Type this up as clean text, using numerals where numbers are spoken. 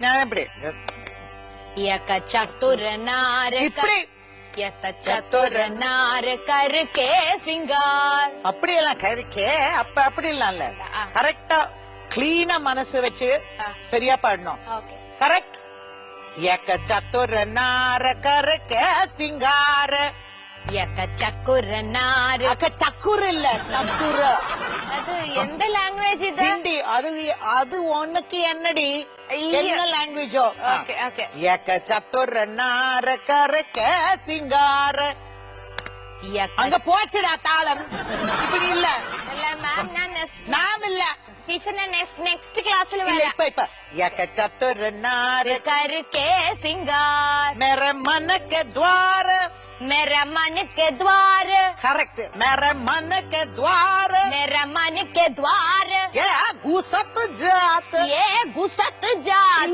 நான் எப்படி एक चतुर नार இப்படி यत चतुर नार करके सिंगार அப்படியெல்லாம் கருக்கே அப்படி எல்லாம் இல்ல கரெக்டா கிளீனா மனசு வச்சு சரியா பாடணும் ओके கரெக்ட் एक चतुर नार करके सिंगार एक चकुर नार அக்க சக்குரு இல்ல சத்துரு அது எந்த லாங்குவேஜ் இது ஹிந்தி அது உனக்கு என்னடி என்ன லாங்குவேஜோ ஓகே ஓகே एक चतुर नार करके सिंगार அங்க போச்சுடா தாளம் இப்படி இல்ல இல்ல மேம் நான் நாம் இல்ல டீச்சர் நான் நெக்ஸ்ட் கிளாஸ்ல இல்ல வரேன் இப்ப एक चतुर नार करके सिंगार मेरे मन के द्वार मेरा मन के द्वार करेक्ट मेरे मन के द्वार मेरा मन के द्वार ये घुसत जात ये घुसत जात